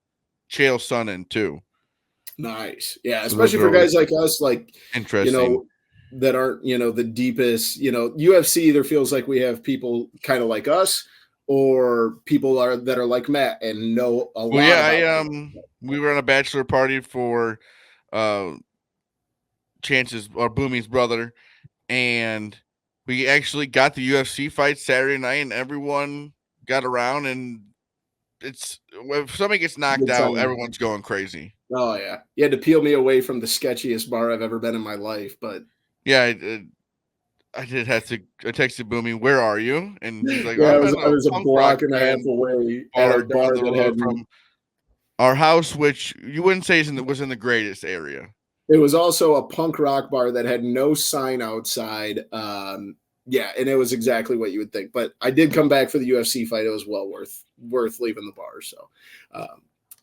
Sonnen too. Nice. Yeah, So especially for guys like us, like, interesting. That aren't, the deepest, UFC either feels like we have people kind of like us or people that are like Matt and know a lot about we were on a bachelor party for Chance's or Boomy's brother, and we actually got the UFC fight Saturday night, and everyone got around, and it's if somebody gets knocked out, everyone's going crazy. Oh yeah, you had to peel me away from the sketchiest bar I've ever been in my life, but yeah, I did have to. I texted Boomy, "Where are you?" And he's like, yeah, "I'm I in was a block and a half away at a bar that had from our house, which you wouldn't say was in the greatest area." It was also a punk rock bar that had no sign outside. Yeah, and it was exactly what you would think. But I did come back for the UFC fight. It was well worth leaving the bar. So,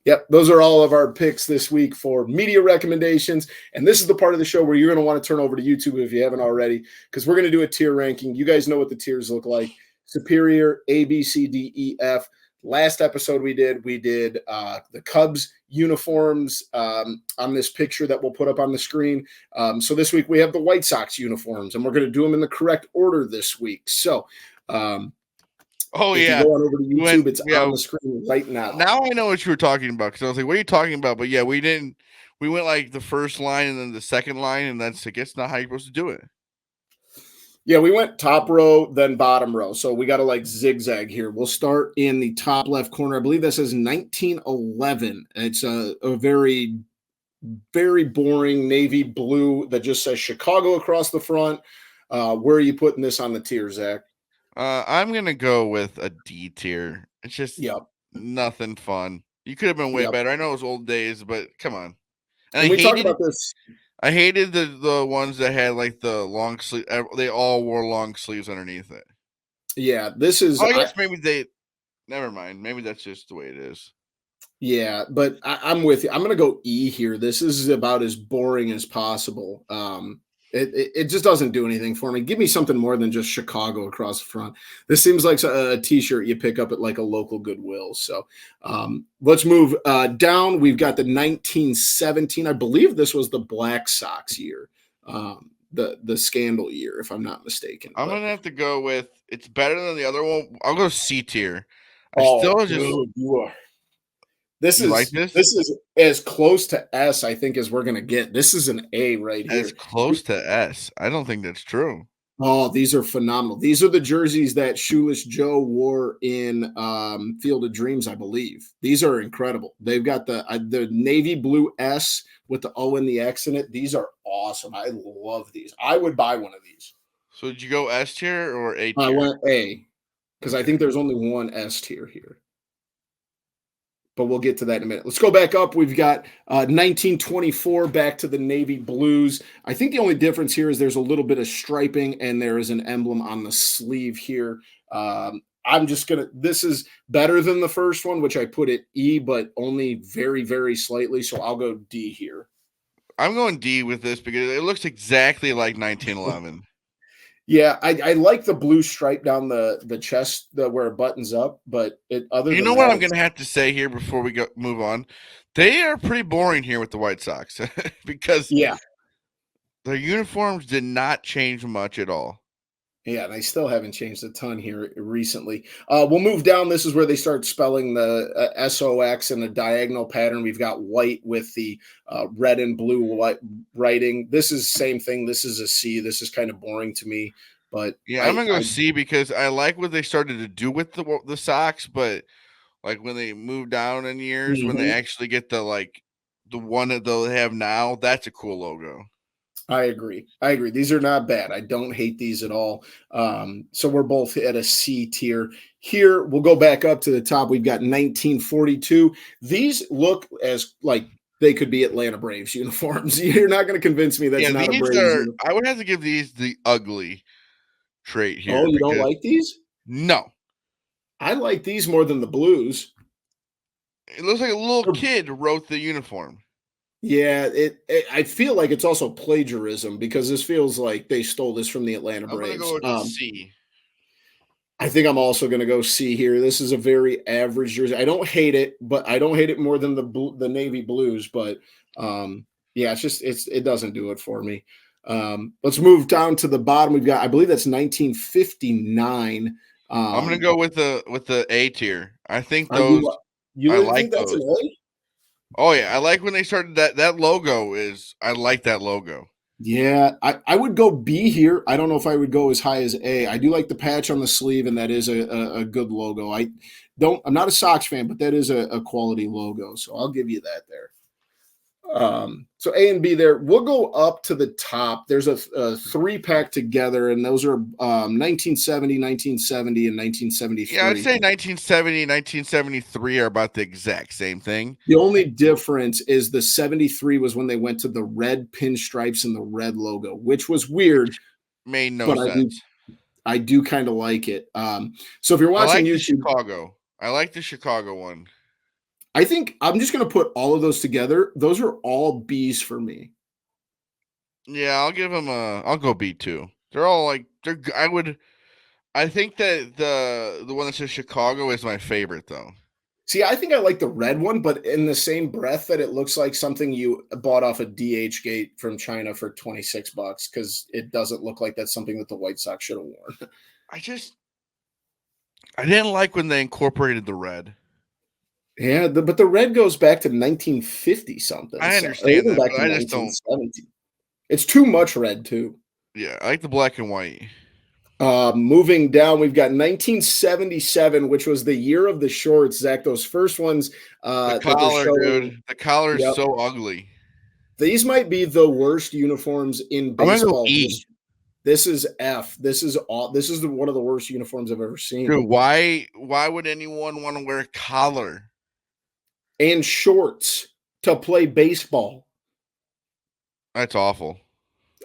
yep, those are all of our picks this week for media recommendations. And this is the part of the show where you're going to want to turn over to YouTube if you haven't already, because we're going to do a tier ranking. You guys know what the tiers look like: superior, A, B, C, D, E, F. Last episode we did the Cubs uniforms on this picture that we'll put up on the screen. So this week we have the White Sox uniforms, and we're going to do them in the correct order this week. So you go on over to YouTube, it's on the screen right now. Now I know what you were talking about, because I was like, what are you talking about? But yeah, we went like the first line and then the second line, and that's, I guess, not how you're supposed to do it. Yeah, we went top row, then bottom row. So we got to like zigzag here. We'll start in the top left corner. I believe that says 1911. It's a very, very boring navy blue that just says Chicago across the front. Where are you putting this on the tier, Zach? I'm going to go with a D tier. It's just nothing fun. You could have been way better. I know it was old days, but come on. And we talked about this. I hated the ones that had like the long sleeve. They all wore long sleeves underneath it. Yeah, this is. I guess maybe they. Never mind. Maybe that's just the way it is. Yeah, but I'm with you. I'm going to go E here. This is about as boring as possible. It just doesn't do anything for me. Give me something more than just Chicago across the front. This seems like a T-shirt you pick up at like a local Goodwill. So let's move down. We've got the 1917. I believe this was the Black Sox year, the scandal year, if I'm not mistaken. I'm gonna have to go with it's better than the other one. I'll go C tier. This is as close to S, I think, as we're going to get. This is an A right here. As close to S. I don't think that's true. Oh, these are phenomenal. These are the jerseys that Shoeless Joe wore in Field of Dreams, I believe. These are incredible. They've got the navy blue S with the O and the X in it. These are awesome. I love these. I would buy one of these. So did you go S tier or A tier? I went A because I think there's only one S tier here. But we'll get to that in a minute. Let's go back up. We've got 1924 back to the navy blues. I think the only difference here is there's a little bit of striping and there is an emblem on the sleeve here. This is better than the first one, which I put at E, but only very, very slightly. So I'll go D here. I'm going D with this because it looks exactly like 1911. Yeah, I like the blue stripe down the chest where it buttons up, but what I'm going to have to say here before we move on? They are pretty boring here with the White Sox because their uniforms did not change much at all. Yeah, and they still haven't changed a ton here recently. We'll move down. This is where they start spelling the SOX in a diagonal pattern. We've got white with the red and blue white writing. This is same thing. This is a C. This is kind of boring to me. But Yeah, I'm gonna go C because I like what they started to do with the Sox, but like when they move down in years, when they actually get the one that they'll have now, that's a cool logo. I agree. These are not bad. I don't hate these at all. So we're both at a C tier. Here, we'll go back up to the top. We've got 1942. These look as like they could be Atlanta Braves uniforms. You're not going to convince me that's not a Braves uniform. I would have to give these the ugly trait here. Oh, you don't like these? No. I like these more than the blues. It looks like a little kid wrote the uniform. Yeah, I feel like it's also plagiarism because this feels like they stole this from the Atlanta Braves. I'm going to go with C. I think I'm also going to go C here. This is a very average jersey. I don't hate it, but I don't hate it more than the navy blues. But yeah, it doesn't do it for me. Let's move down to the bottom. We've got, I believe that's 1959. I'm going to go with the A tier. I think those. You I really like think that's those. an A? Oh yeah, I like when they started that logo I like that logo. Yeah, I would go B here. I don't know if I would go as high as A. I do like the patch on the sleeve, and that is a good logo. I'm not a Sox fan, but that is a quality logo. So I'll give you that there. So A and B there. We'll go up to the top. There's a 3-pack together, and those are 1970, 1970, and 1973. Yeah, I'd say 1970, 1973 are about the exact same thing. The only difference is the 73 was when they went to the red pinstripes and the red logo, which was weird. Made no sense. I do kind of like it. So if you're watching YouTube, Chicago. I like the Chicago one. I think I'm just going to put all of those together. Those are all B's for me. Yeah, I'll give them I'll go B too. They're all I think that the one that says Chicago is my favorite though. See, I think I like the red one, but in the same breath that it looks like something you bought off a DH gate from China for $26 because it doesn't look like that's something that the White Sox should have worn. I didn't like when they incorporated the red. Yeah, but the red goes back to 1950 something. I understand that, back but to I just don't. It's too much red too. Yeah, I like the black and white. Moving down, we've got 1977, which was the year of the shorts. Zach, those first ones. The collar, dude. The collar is so ugly. These might be the worst uniforms in baseball. This is F. This is one of the worst uniforms I've ever seen. Dude, why would anyone want to wear a collar and shorts to play baseball? That's awful.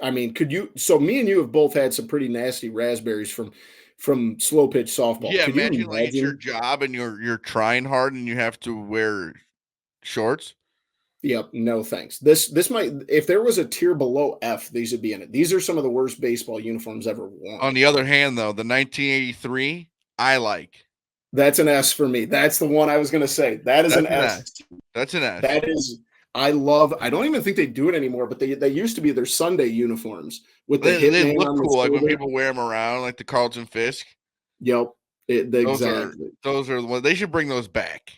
I mean, so me and you have both had some pretty nasty raspberries from slow pitch softball. Yeah, imagine like it's your job and you're trying hard and you have to wear shorts. Yep, no thanks. This might, if there was a tier below F, these would be in it. These are some of the worst baseball uniforms ever worn. On the other hand, though, the 1983, I like. That's an S for me. That's the one I was going to say. That's an S. That's an S. That is. I don't even think they do it anymore, but they used to be their Sunday uniforms with the Hitman. They look cool, like when people wear them around, like the Carlton Fisk. Yep, exactly. Those are the ones. They should bring those back.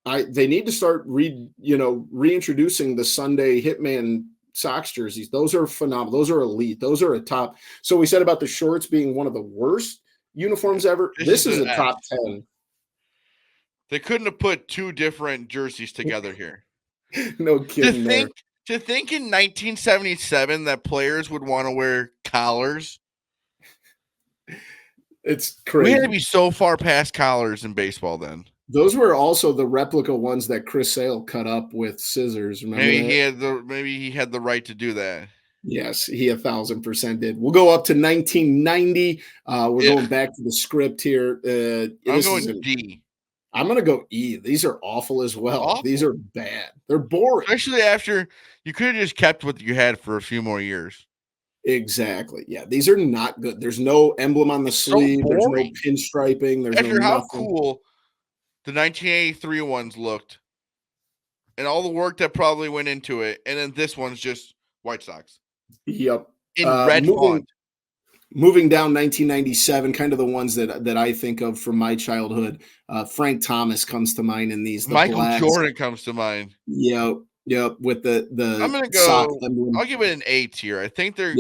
They need to start reintroducing the Sunday Hitman Sox jerseys. Those are phenomenal. Those are elite. Those are a top. So we said about the shorts being one of the worst uniforms ever. This is a top 10. They couldn't have put two different jerseys together here. No kidding. To think in 1977 that players would want to wear collars. It's crazy. We had to be so far past collars in baseball then. Those were also the replica ones that Chris Sale cut up with scissors. Remember maybe he had the right to do that. Yes, he 1,000% did. We'll go up to 1990. We're going back to the script here. I'm going D. I'm going to go E. These are awful as well. Awful. These are bad. They're boring. Especially after you could have just kept what you had for a few more years. Exactly. Yeah, these are not good. There's no emblem on the sleeve. There's no pinstriping. There's after no how nothing. Cool the 1983 ones looked and all the work that probably went into it. And then this one's just White Sox. Yep. In red font. Moving down 1997, kind of the ones that I think of from my childhood. Frank Thomas comes to mind in these. Michael Jordan comes to mind. Yep. With the I'm gonna go. I'll give it an A tier. I think they're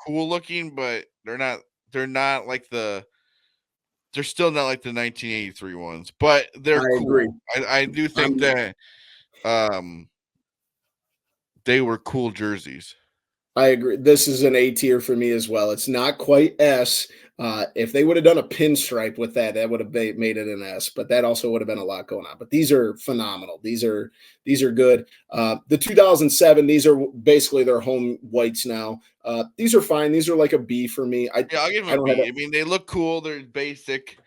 cool looking, but they're not they're not like they're still not like the 1983 ones, but they're I agree. cool. I do think that they were cool jerseys. I agree. This is an A tier for me as well. It's not quite S. If they would have done a pinstripe with that, that would have made it an S. But that also would have been a lot going on. But these are phenomenal. These are good. The 2007, these are basically their home whites now. These are fine. These are like a B for me. Yeah, I'll give I them a don't have B. I mean, they look cool. They're basic.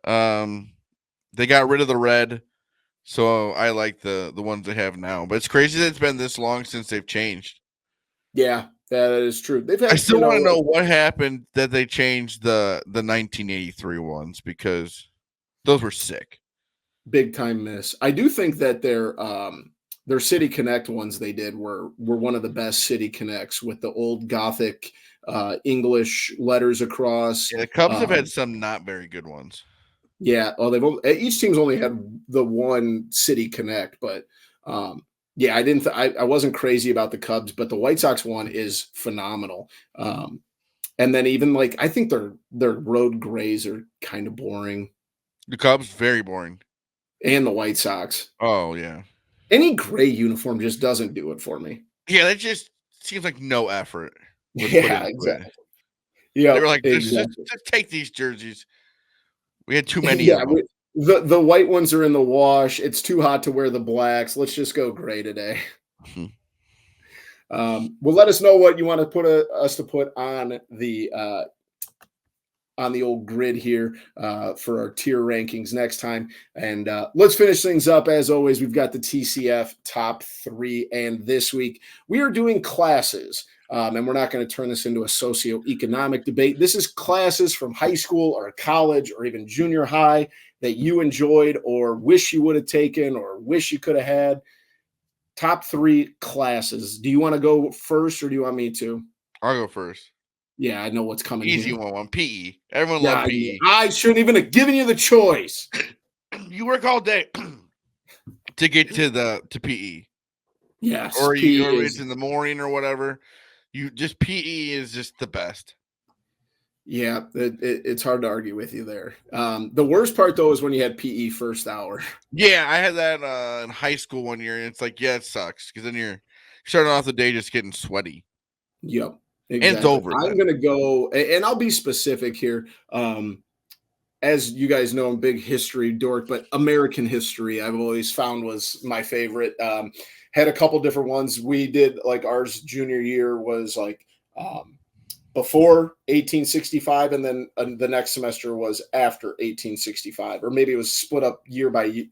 They got rid of the red, so I like the ones they have now. But it's crazy that it's been this long since they've changed. Yeah, that is true. They've I had, still want to know what happened that they changed the 1983 ones, because those were sick. big time miss. I do think that their City Connect ones they did were one of the best City Connects with the old Gothic English letters across. Yeah, the Cubs have had some not very good ones. Yeah, well, each team's only had the one City Connect, but yeah, I wasn't crazy about the Cubs, but the White Sox one is phenomenal. And then even like I think their road grays are kind of boring, The Cubs, very boring. and the White Sox. Oh yeah, Any gray uniform just doesn't do it for me. yeah. That just seems like no effort was put Yeah, into it. exactly. Yeah, They were like, exactly. just take these jerseys. We had too many Yeah, of them. the white ones are in the wash. It's too hot to wear the blacks. Let's just go gray today. Well, let us know what you want to put us to put on the old grid here for our tier rankings next time. And let's finish things up. As always, we've got the TCF top 3. And this week, we are doing classes. And we're not going to turn this into a socioeconomic debate. This is classes from high school or college or even junior high that you enjoyed or wish you would have taken or wish you could have had. Top 3 classes. Do you want to go first or do you want me to? I'll go first. Yeah, I know what's coming. Easy here. one. PE. Everyone Yeah, loved PE. I shouldn't even have given you the choice. You work all day to get to PE. Yes, Or PE it's in the morning or whatever. You just PE is just the best. Yeah, it's hard to argue with you there. The worst part though is when you had PE first hour. Yeah, I had that in high school one year, and it's like, yeah, it sucks because then you're starting off the day just getting sweaty. Yep, exactly. And it's over. I'm going to go, and I'll be specific here. As you guys know, I'm a big history dork, but American history I've always found was my favorite. Had a couple different ones. We did like ours junior year was like before 1865, and then the next semester was after 1865, or maybe it was split up year by year.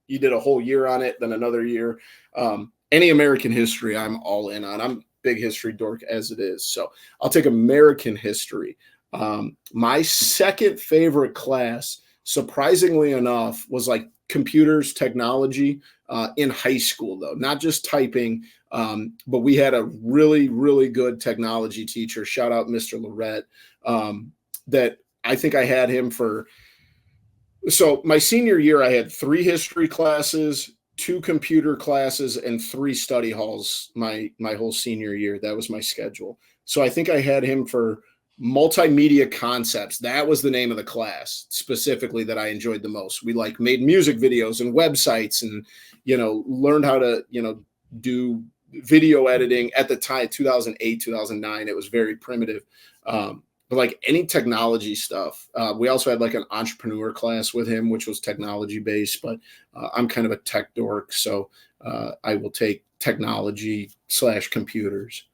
You did a whole year on it, then another year. Any American history, I'm all in on. I'm big history dork as it is, so I'll take American history. My second favorite class, surprisingly enough, was like computers, technology in high school, though, not just typing. But we had a really, really good technology teacher. Shout out Mr. Lorette. That I think I had him for. So my senior year, I had 3 history classes, 2 computer classes, and 3 study halls. My whole senior year, that was my schedule. So I think I had him for multimedia concepts. That was the name of the class specifically that I enjoyed the most. We like made music videos and websites, and learned how to do video editing at the time. 2008, 2009, it was very primitive. But like any technology stuff. We also had like an entrepreneur class with him, which was technology based, but I'm kind of a tech dork, so I will take technology / computers.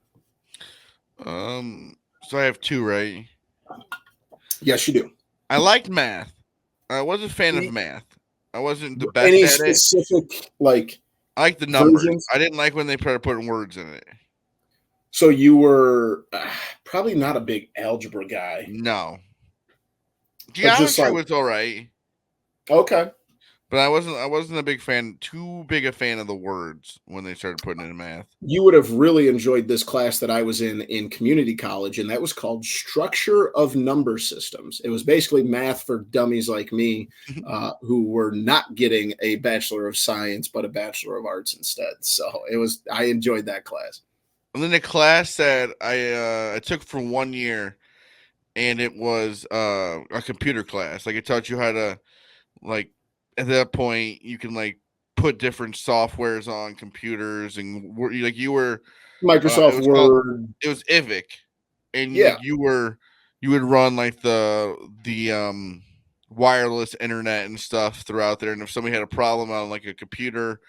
So I have 2, right? Yes, you do. I liked math. I was a fan of math. I wasn't the best Any at specific it. I like the numbers. versions? I didn't like when they started putting words in it. So you were probably not a big algebra guy. No. Geometry was all right. Okay. But I wasn't too big a fan of the words when they started putting it in math. You would have really enjoyed this class that I was in community college, and that was called Structure of Number Systems. It was basically math for dummies like me who were not getting a Bachelor of Science, but a Bachelor of Arts instead. So I enjoyed that class. And then the class that I took for 1 year, and it was a computer class. Like it taught you how to, like, at that point you can like put different softwares on computers, and like you were it Microsoft was called, Word. it was IVIC, and Yeah. like you would run like the wireless internet and stuff throughout there, and if somebody had a problem on like a computer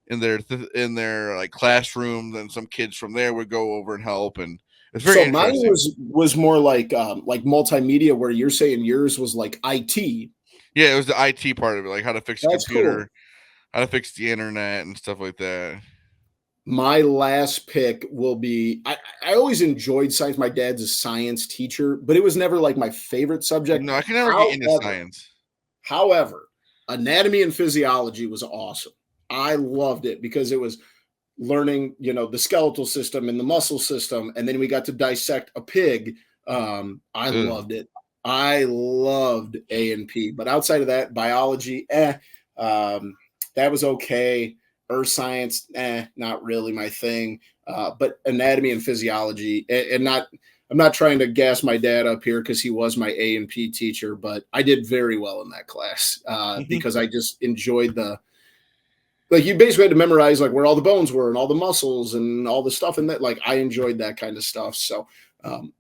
in their like classroom, then some kids from there would go over and help, and it's very So mine interesting. was more like multimedia, where you're saying yours was like IT. Yeah, it was the IT part of it, like how to fix a That's cool. computer, how to fix the internet and stuff like that. My last pick will be I always enjoyed science. My dad's a science teacher, but it was never like my favorite subject. No, I can never get into However, science. however, anatomy and physiology was awesome. I loved it because it was learning, the skeletal system and the muscle system, and then we got to dissect a pig. I Ugh. loved it. I loved A and P, but outside of that, biology, that was okay. Earth science, not really my thing. But anatomy and physiology, and not. I'm not trying to gas my dad up here because he was my A and P teacher, but I did very well in that class because I just enjoyed like you basically had to memorize like where all the bones were and all the muscles and all the stuff in that. Like I enjoyed that kind of stuff. So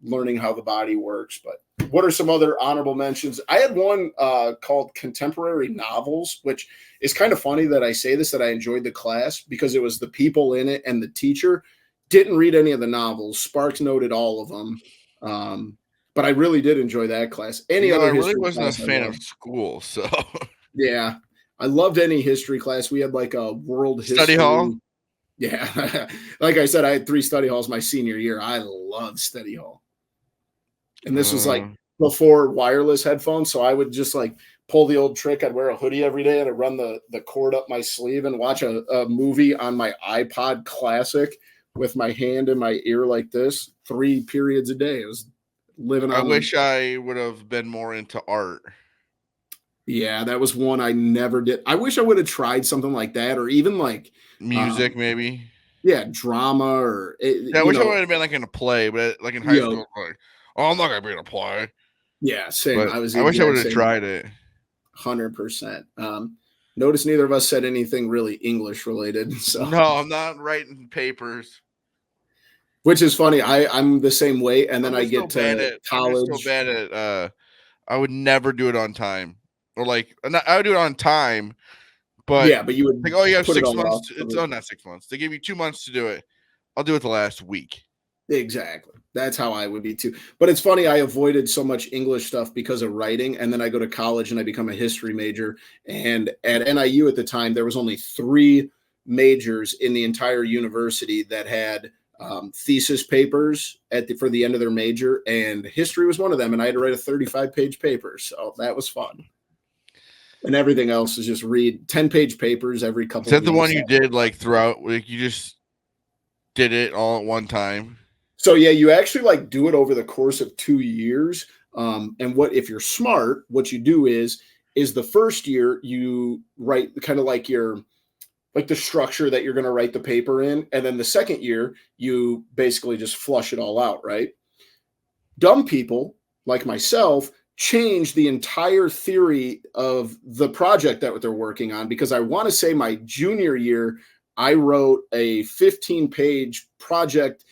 learning how the body works. But what are some other honorable mentions? I had one called contemporary novels, which is kind of funny that I say this, that I enjoyed the class because it was the people in it and the teacher. Didn't read any of the novels. Sparks noted all of them. But I really did enjoy that class. Any I other really history wasn't a class I fan of loved. school, so Yeah. I loved any history class. We had like a world study hall. history. Yeah. Like I said, I had 3 study halls my senior year. I loved study hall. And this was like Uh, before wireless headphones. So I would just like pull the old trick. I'd wear a hoodie every day and I'd run the cord up my sleeve and watch a movie on my iPod Classic with my hand in my ear like this 3 periods a day. It was living I on the. wish I would have been more into art, Yeah, that was one I never did. I wish I would have tried something like that, or even like music, um maybe. yeah, drama, or Yeah, I wish I would have been like in a play, but like in high you school, know, like, oh, I'm not gonna be in a play. yeah, same. But I was the I wish I would exact have same way. tried it. 100%. Notice neither of us said anything really English related. So, No, I'm not writing papers. which is funny. I'm the same way. And then I get to I'm just so college. bad at I would never do it on time. Or like I would do it on time, but Yeah, but you like, would oh, you have put it 6 all months off. it's not 6 months. They give you 2 months to do it. I'll do it the last week. Exactly. That's how I would be too. But it's funny, I avoided so much English stuff because of writing. And then I go to college and I become a history major. And at NIU at the time, there was only 3 majors in the entire university that had thesis papers for the end of their major. And history was one of them. And I had to write a 35-page paper. So that was fun. And everything else is just read 10-page papers every Is couple that the one weeks. you did like throughout? Like you just did it all at one time? So yeah, you actually like do it over the course of 2 years. And what if you're smart, what you do is the first year you write kind of like your like the structure that you're going to write the paper in, and then the second year you basically just flush it all out, right? Dumb people like myself change the entire theory of the project that they're working on because I want to say my junior year I wrote a 15-page project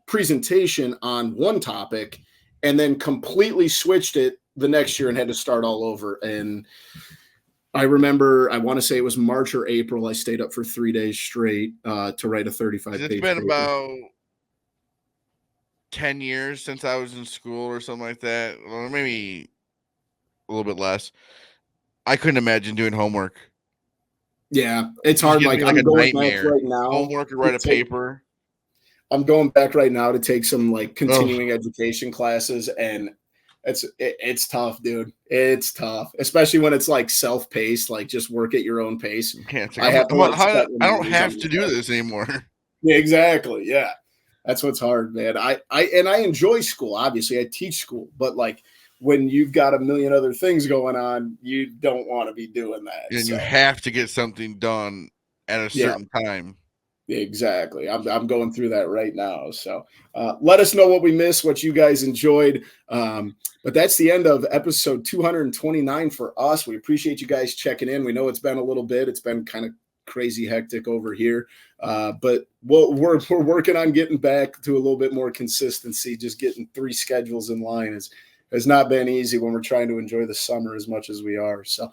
presentation on one topic and then completely switched it the next year and had to start all over. And I remember, I want to say it was March or April. I stayed up for 3 days straight to write a 'Cause 35 it's page been paper. about 10 years since I was in school or something like that, or maybe a little bit less. I couldn't imagine doing homework. Yeah, it's It just hard. gives Like me like a I'm going back nightmare. right now Homework or to write a take, paper. I'm going back right now to take some like Oh, continuing education classes, and it's tough, dude. It's tough, especially when it's like self-paced, like just work at your own pace. can't think. I have to like set I don't reminders on have my to do phone. this anymore. Yeah, exactly. Yeah. That's what's hard, man. I enjoy school. Obviously, I teach school, but like when you've got a million other things going on, you don't want to be doing that. And you So have to get something done at a yeah, certain time. Exactly. I'm going through that right now. So let us know what we missed, what you guys enjoyed. But that's the end of episode 229 for us. We appreciate you guys checking in. We know it's been a little bit. It's been kind of crazy hectic over here. But we're working on getting back to a little bit more consistency. Just getting 3 schedules in line has not been easy when we're trying to enjoy the summer as much as we are. So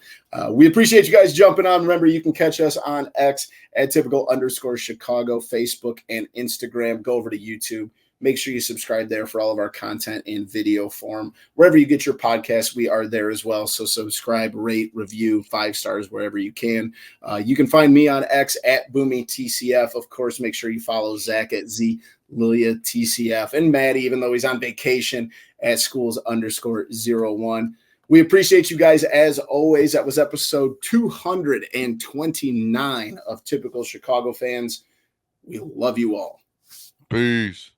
we appreciate you guys jumping on. Remember, you can catch us on X at @typical_Chicago, Facebook and Instagram. Go over to YouTube. Make sure you subscribe there for all of our content in video form. Wherever you get your podcasts, we are there as well. So subscribe, rate, review, 5 stars wherever you can. You can find me on X at BoomyTCF. Of course, make sure you follow Zach at ZLiliaTCF and Maddie, even though he's on vacation, at schools_01. We appreciate you guys as always. That was episode 229 of Typical Chicago Fans. We love you all. Peace.